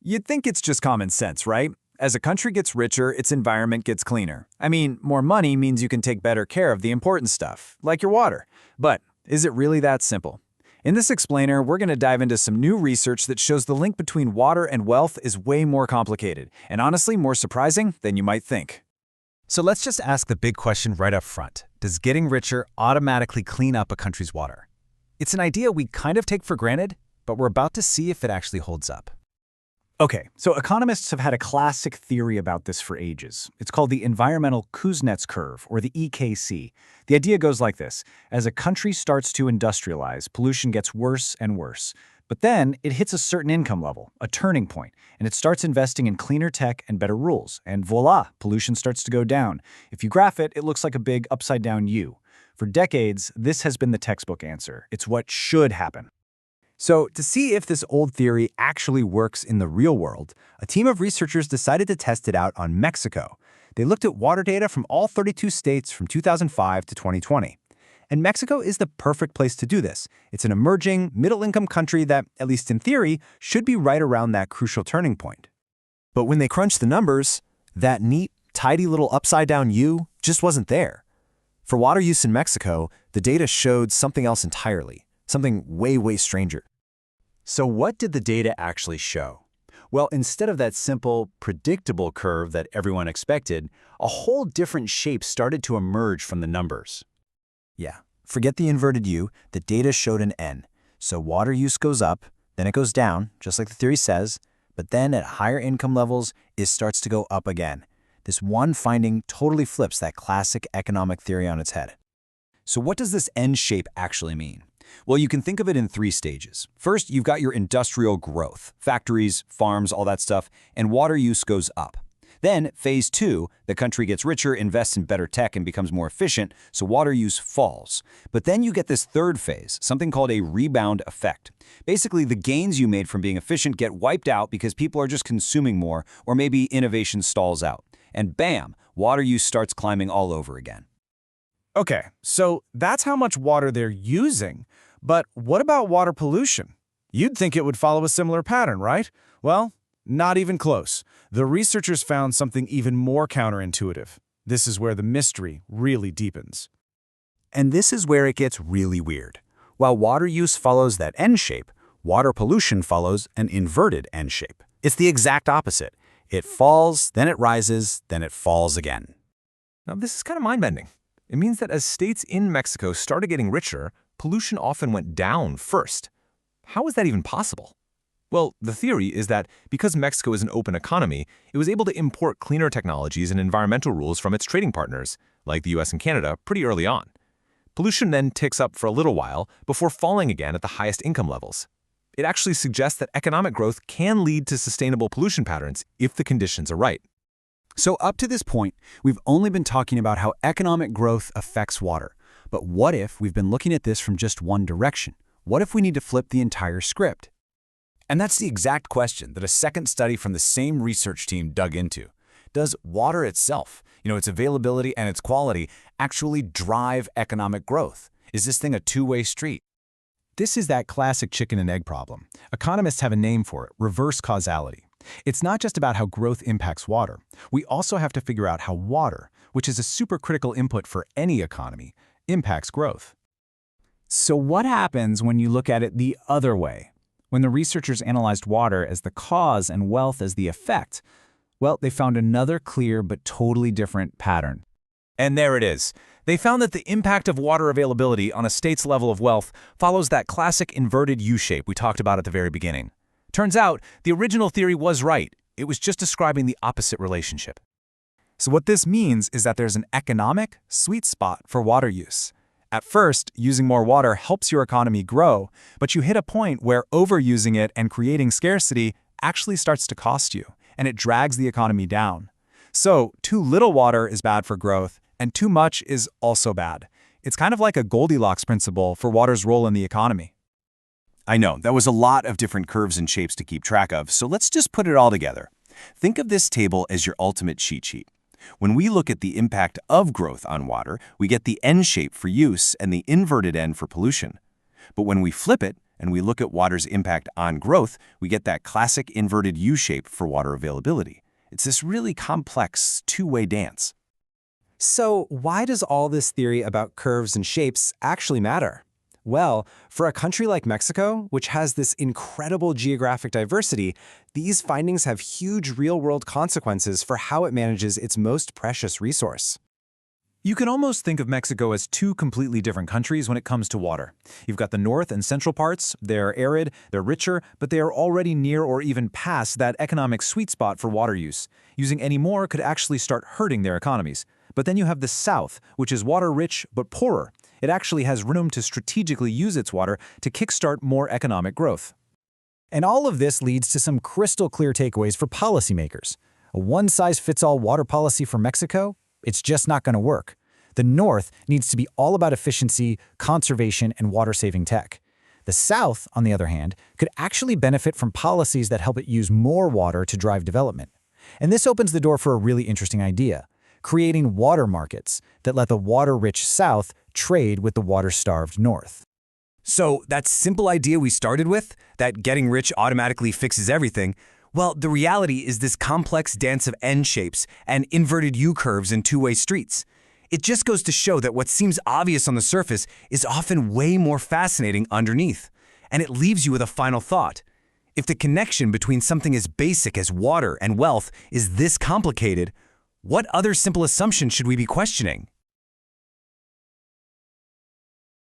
You'd think it's just common sense, right? As a country gets richer, its environment gets cleaner. I mean, more money means you can take better care of the important stuff, like your water. But is it really that simple? In this explainer, we're going to dive into some new research that shows the link between water and wealth is way more complicated, and honestly, more surprising than you might think. So let's just ask the big question right up front. Does getting richer automatically clean up a country's water? It's an idea we kind of take for granted, but we're about to see if it actually holds up. Okay, so economists have had a classic theory about this for ages. It's called the environmental Kuznets curve, or the EKC. The idea goes like this. As a country starts to industrialize, pollution gets worse and worse. But then it hits a certain income level, a turning point, and it starts investing in cleaner tech and better rules. And voila, pollution starts to go down. If you graph it, it looks like a big upside-down U. For decades, this has been the textbook answer. It's what should happen. So, to see if this old theory actually works in the real world, a team of researchers decided to test it out on Mexico. They looked at water data from all 32 states from 2005 to 2020. And Mexico is the perfect place to do this. It's an emerging, middle-income country that, at least in theory, should be right around that crucial turning point. But when they crunched the numbers, that neat, tidy little upside-down U just wasn't there. For water use in Mexico, the data showed something else entirely, something way, way stranger. So what did the data actually show? Well, instead of that simple, predictable curve that everyone expected, a whole different shape started to emerge from the numbers. Yeah, forget the inverted U, the data showed an N. So water use goes up, then it goes down, just like the theory says, but then at higher income levels, it starts to go up again. This one finding totally flips that classic economic theory on its head. So what does this N shape actually mean? Well, you can think of it in three stages. First, you've got your industrial growth, factories, farms, all that stuff, and water use goes up. Then, phase two, the country gets richer, invests in better tech, and becomes more efficient, so water use falls. But then you get this third phase, something called a rebound effect. Basically, the gains you made from being efficient get wiped out because people are just consuming more, or maybe innovation stalls out. And bam, water use starts climbing all over again. Okay, so that's how much water they're using. But what about water pollution? You'd think it would follow a similar pattern, right? Well, not even close. The researchers found something even more counterintuitive. This is where the mystery really deepens. And this is where it gets really weird. While water use follows that N shape, water pollution follows an inverted N shape. It's the exact opposite. It falls, then it rises, then it falls again. Now, this is kind of mind-bending. It means that as states in Mexico started getting richer, pollution often went down first. How is that even possible? Well, the theory is that because Mexico is an open economy, it was able to import cleaner technologies and environmental rules from its trading partners, like the US and Canada, pretty early on. Pollution then ticks up for a little while before falling again at the highest income levels. It actually suggests that economic growth can lead to sustainable pollution patterns if the conditions are right. So up to this point, we've only been talking about how economic growth affects water. But what if we've been looking at this from just one direction? What if we need to flip the entire script? And that's the exact question that a second study from the same research team dug into. Does water itself, its availability and its quality, actually drive economic growth? Is this thing a two-way street? This is that classic chicken and egg problem. Economists have a name for it, reverse causality. It's not just about how growth impacts water. We also have to figure out how water, which is a supercritical input for any economy, impacts growth. So what happens when you look at it the other way? When the researchers analyzed water as the cause and wealth as the effect, well, they found another clear but totally different pattern. And there it is. They found that the impact of water availability on a state's level of wealth follows that classic inverted U shape we talked about at the very beginning. Turns out, the original theory was right. It was just describing the opposite relationship. So what this means is that there's an economic sweet spot for water use. At first, using more water helps your economy grow, but you hit a point where overusing it and creating scarcity actually starts to cost you, and it drags the economy down. So, too little water is bad for growth, and too much is also bad. It's kind of like a Goldilocks principle for water's role in the economy. I know, that was a lot of different curves and shapes to keep track of, so let's just put it all together. Think of this table as your ultimate cheat sheet. When we look at the impact of growth on water, we get the N shape for use and the inverted N for pollution. But when we flip it and we look at water's impact on growth, we get that classic inverted U shape for water availability. It's this really complex two-way dance. So why does all this theory about curves and shapes actually matter? Well, for a country like Mexico, which has this incredible geographic diversity, these findings have huge real-world consequences for how it manages its most precious resource. You can almost think of Mexico as two completely different countries when it comes to water. You've got the north and central parts. They're arid, they're richer, but they are already near or even past that economic sweet spot for water use. Using any more could actually start hurting their economies. But then you have the south, which is water-rich but poorer. It actually has room to strategically use its water to kickstart more economic growth. And all of this leads to some crystal clear takeaways for policymakers. A one-size-fits-all water policy for Mexico? It's just not going to work. The North needs to be all about efficiency, conservation, and water-saving tech. The South, on the other hand, could actually benefit from policies that help it use more water to drive development. And this opens the door for a really interesting idea: creating water markets that let the water-rich South trade with the water-starved North. So that simple idea we started with, that getting rich automatically fixes everything, well, the reality is this complex dance of N shapes and inverted U curves and two-way streets. It just goes to show that what seems obvious on the surface is often way more fascinating underneath. And it leaves you with a final thought. If the connection between something as basic as water and wealth is this complicated, what other simple assumption should we be questioning?